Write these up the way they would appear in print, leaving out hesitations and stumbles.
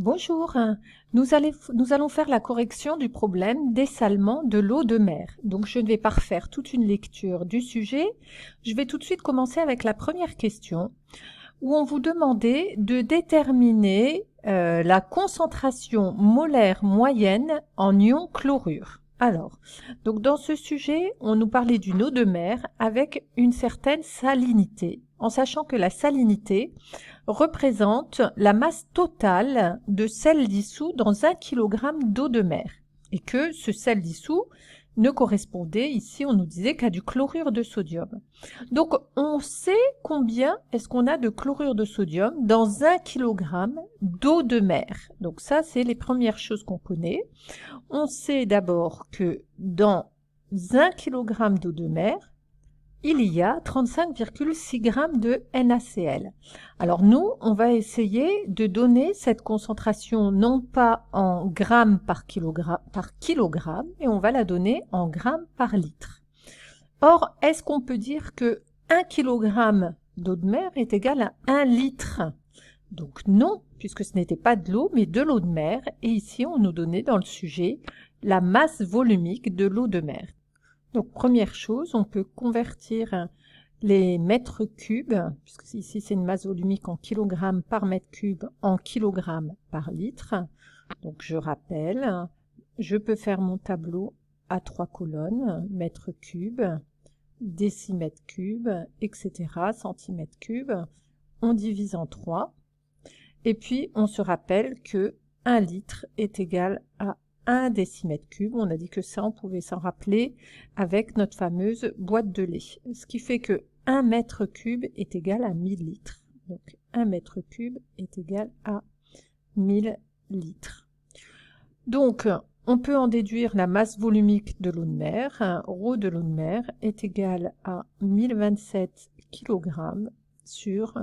Bonjour, nous allons faire la correction du problème dessalement de l'eau de mer. Donc je ne vais pas refaire toute une lecture du sujet, je vais tout de suite commencer avec la première question où on vous demandait de déterminer la concentration molaire moyenne en ion chlorure. Alors, donc dans ce sujet, on nous parlait d'une eau de mer avec une certaine salinité, en sachant que la salinité représente la masse totale de sel dissous dans 1 kg d'eau de mer et que ce sel dissous ne correspondait, ici on nous disait, qu'à du chlorure de sodium. Donc on sait combien est-ce qu'on a de chlorure de sodium dans 1 kg d'eau de mer. Donc ça, c'est les premières choses qu'on connaît. On sait d'abord que dans 1 kg d'eau de mer, il y a 35,6 g de NaCl. Alors nous, on va essayer de donner cette concentration non pas en grammes par kilogramme, mais on va la donner en grammes par litre. Or, est-ce qu'on peut dire que 1 kg d'eau de mer est égal à 1 litre? Donc non, puisque ce n'était pas de l'eau, mais de l'eau de mer. Et ici, on nous donnait dans le sujet la masse volumique de l'eau de mer. Donc, première chose, on peut convertir les mètres cubes, puisque ici c'est une masse volumique en kilogrammes par mètre cube, en kilogrammes par litre. Donc, je rappelle, je peux faire mon tableau à 3 colonnes, mètres cubes, décimètres cubes, etc., centimètres cubes. On divise en 3. Et puis, on se rappelle que 1 litre est égal à 1 décimètre cube. On a dit que ça, on pouvait s'en rappeler avec notre fameuse boîte de lait. Ce qui fait que 1 mètre cube est égal à 1000 litres. Donc 1 mètre cube est égal à 1000 litres. Donc, on peut en déduire la masse volumique de l'eau de mer. Rho de l'eau de mer est égal à 1027 kg sur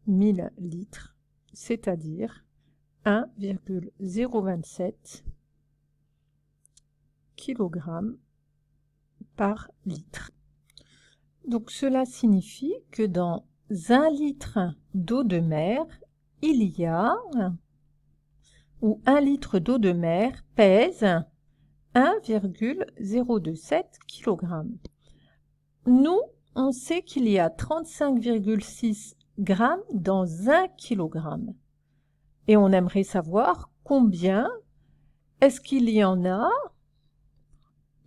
1000 litres, c'est-à-dire 1,027 kg par litre. Donc cela signifie que dans 1 litre d'eau de mer, il y a, ou 1 litre d'eau de mer pèse 1,027 kg. Nous, on sait qu'il y a 35,6 grammes dans 1 kg. Et on aimerait savoir combien est-ce qu'il y en a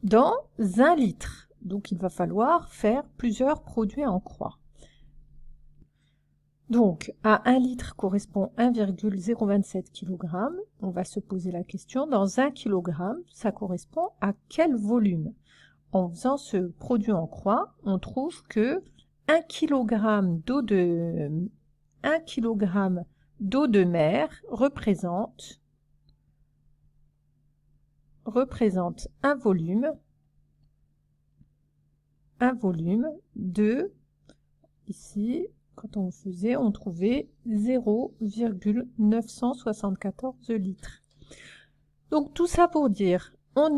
dans 1 litre. Donc, il va falloir faire plusieurs produits en croix. Donc, à 1 litre correspond 1,027 kg. On va se poser la question, dans 1 kg, ça correspond à quel volume? En faisant ce produit en croix, on trouve que 1 kg d'eau de mer représente un volume de, ici, quand on faisait, on trouvait 0,974 litres. Donc tout ça pour dire, on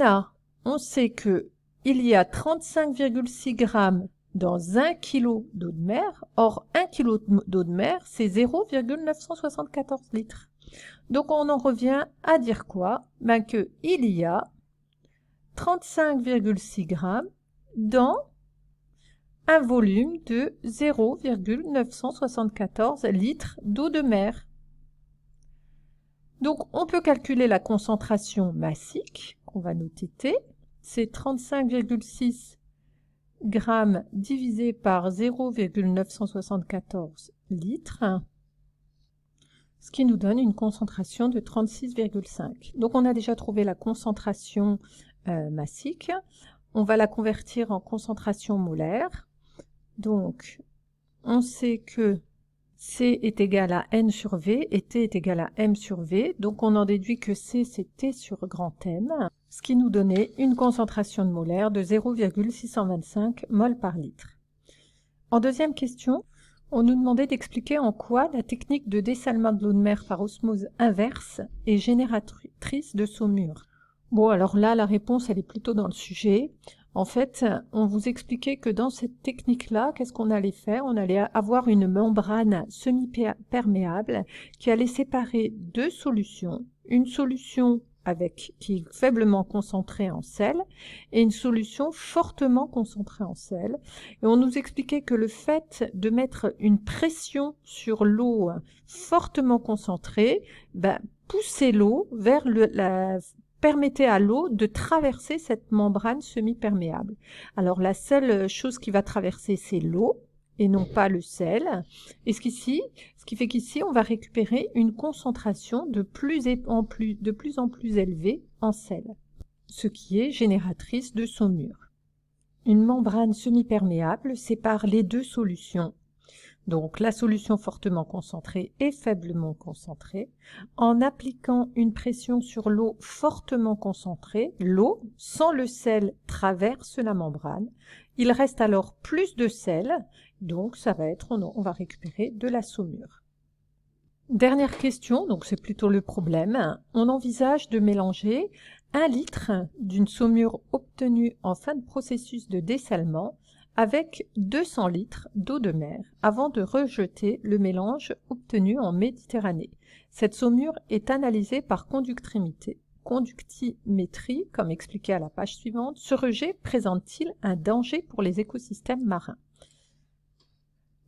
sait que il y a 35,6 grammes dans 1 kg d'eau de mer. Or, 1 kg d'eau de mer, c'est 0,974 litres. Donc, on en revient à dire quoi? Ben, qu'il y a 35,6 grammes dans un volume de 0,974 litres d'eau de mer. Donc, on peut calculer la concentration massique, qu'on va noter T. C'est 35,6 grammes divisé par 0,974 litres, ce qui nous donne une concentration de 36,5. Donc on a déjà trouvé la concentration massique. On va la convertir en concentration molaire. Donc on sait que C est égal à N sur V et T est égal à M sur V. Donc on en déduit que C c'est T sur grand M, ce qui nous donnait une concentration de molaire de 0,625 mol par litre. En deuxième question, on nous demandait d'expliquer en quoi la technique de dessalement de l'eau de mer par osmose inverse est génératrice de saumure. Bon, alors là, la réponse, elle est plutôt dans le sujet. En fait, on vous expliquait que dans cette technique-là, qu'est-ce qu'on allait faire? On allait avoir une membrane semi-perméable qui allait séparer deux solutions. Une solution qui est faiblement concentrée en sel et une solution fortement concentrée en sel. Et on nous expliquait que le fait de mettre une pression sur l'eau fortement concentrée, poussait l'eau vers permettait à l'eau de traverser cette membrane semi-perméable. Alors la seule chose qui va traverser, c'est l'eau et non pas le sel. Et ce qui fait qu'ici, on va récupérer une concentration de plus en plus élevée en sel, ce qui est génératrice de saumure. Une membrane semi-perméable sépare les deux solutions, donc la solution fortement concentrée et faiblement concentrée, en appliquant une pression sur l'eau fortement concentrée. L'eau, sans le sel, traverse la membrane. Il reste alors plus de sel, donc on va récupérer de la saumure. Dernière question, donc c'est plutôt le problème. On envisage de mélanger 1 litre d'une saumure obtenue en fin de processus de dessalement avec 200 litres d'eau de mer avant de rejeter le mélange obtenu en Méditerranée. Cette saumure est analysée par conductimétrie, comme expliqué à la page suivante. Ce rejet présente-t-il un danger pour les écosystèmes marins?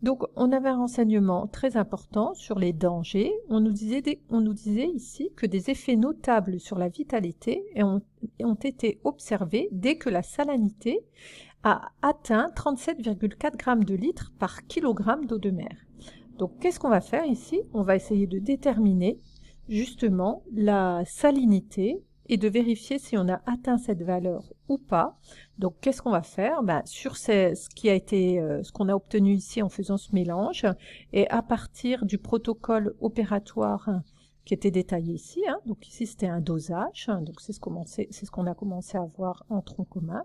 Donc, on avait un renseignement très important sur les dangers. On nous disait ici que des effets notables sur la vitalité ont été observés dès que la salinité a atteint 37,4 grammes de litre par kilogramme d'eau de mer. Donc, qu'est-ce qu'on va faire ici? On va essayer de déterminer justement la salinité et de vérifier si on a atteint cette valeur ou pas. Donc, qu'est-ce qu'on va faire? Sur ce qu'on a obtenu ici en faisant ce mélange, et à partir du protocole opératoire qui était détaillé ici, donc ici c'était un dosage, donc c'est ce qu'on a commencé à voir en tronc commun.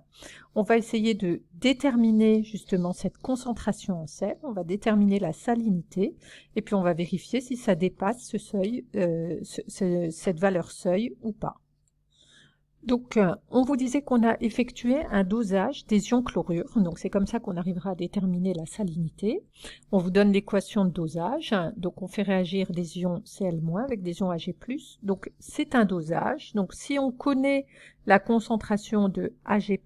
On va essayer de déterminer justement cette concentration en sel, on va déterminer la salinité, et puis on va vérifier si ça dépasse ce seuil, cette valeur seuil ou pas. Donc, on vous disait qu'on a effectué un dosage des ions chlorure, donc c'est comme ça qu'on arrivera à déterminer la salinité. On vous donne l'équation de dosage, donc on fait réagir des ions Cl- avec des ions Ag+, donc c'est un dosage. Donc si on connaît la concentration de Ag+,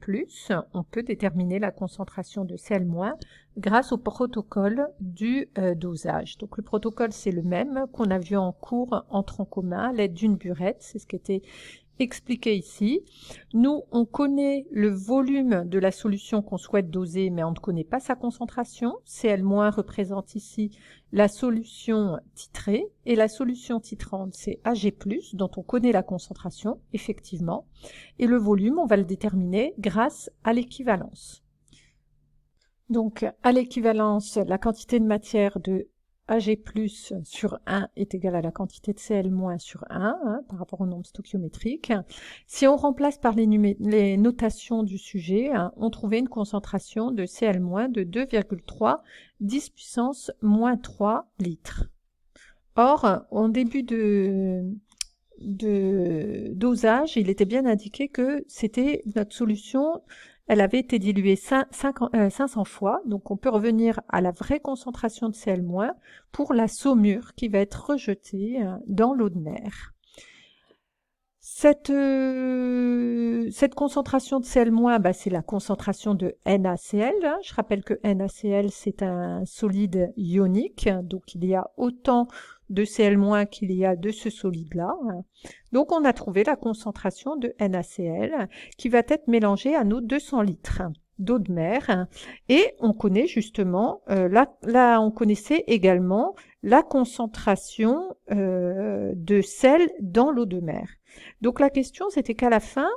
on peut déterminer la concentration de Cl- grâce au protocole du dosage. Donc le protocole c'est le même qu'on a vu en cours en tronc commun à l'aide d'une burette, c'est ce qui était expliqué ici. Nous, on connaît le volume de la solution qu'on souhaite doser, mais on ne connaît pas sa concentration. Cl- représente ici la solution titrée, et la solution titrante, c'est Ag+, dont on connaît la concentration, effectivement. Et le volume, on va le déterminer grâce à l'équivalence. Donc, à l'équivalence, la quantité de matière de Ag+ sur 1 est égale à la quantité de Cl- sur 1, par rapport au nombre stoichiométrique. Si on remplace par les notations du sujet, on trouvait une concentration de Cl- de 2,3 10 puissance moins 3 litres. Or, en début de dosage, il était bien indiqué que c'était notre solution, elle avait été diluée 500 fois, donc on peut revenir à la vraie concentration de Cl- pour la saumure qui va être rejetée dans l'eau de mer. Cette concentration de Cl-, c'est la concentration de NaCl. Je rappelle que NaCl, c'est un solide ionique, donc il y a autant de Cl- qu'il y a de ce solide-là. Donc on a trouvé la concentration de NaCl qui va être mélangée à nos 200 litres d'eau de mer, et on connaît justement, là on connaissait également la concentration de sel dans l'eau de mer. Donc la question, c'était qu'à la fin,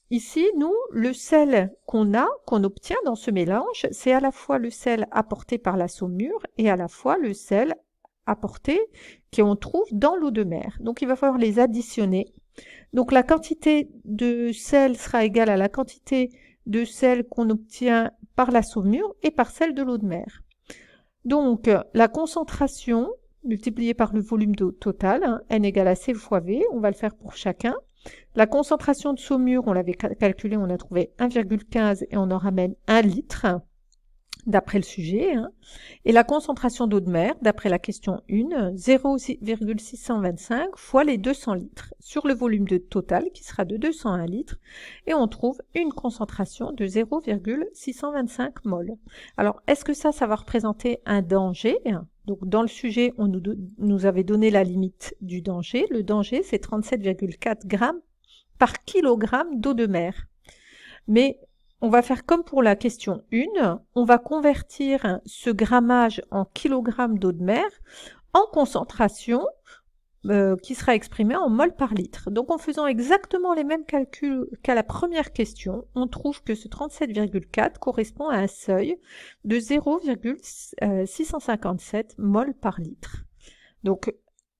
ici, nous, le sel qu'on obtient dans ce mélange, c'est à la fois le sel apporté par la saumure et à la fois le sel apporté qu'on trouve dans l'eau de mer. Donc il va falloir les additionner. Donc la quantité de sel sera égale à la quantité de sel qu'on obtient par la saumure et par celle de l'eau de mer. Donc la concentration multiplié par le volume d'eau total, N égale à C fois V, on va le faire pour chacun. La concentration de saumure, on l'avait calculée, on a trouvé 1,15 et on en ramène 1 litre, d'après le sujet. Hein. Et la concentration d'eau de mer, d'après la question 1, 0,625 fois les 200 litres sur le volume total qui sera de 201 litres et on trouve une concentration de 0,625 mol. Alors, est-ce que ça va représenter un danger? Donc, dans le sujet, on nous avait donné la limite du danger. Le danger, c'est 37,4 grammes par kilogramme d'eau de mer. Mais on va faire comme pour la question 1, on va convertir ce grammage en kilogrammes d'eau de mer en concentration qui sera exprimée en mol par litre. Donc en faisant exactement les mêmes calculs qu'à la première question, on trouve que ce 37,4 correspond à un seuil de 0,657 mol par litre. Donc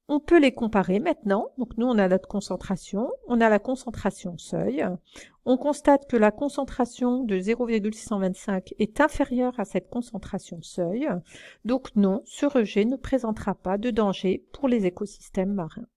on peut les comparer maintenant. Donc nous, on a notre concentration, on a la concentration seuil. On constate que la concentration de 0,625 est inférieure à cette concentration seuil. Donc non, ce rejet ne présentera pas de danger pour les écosystèmes marins.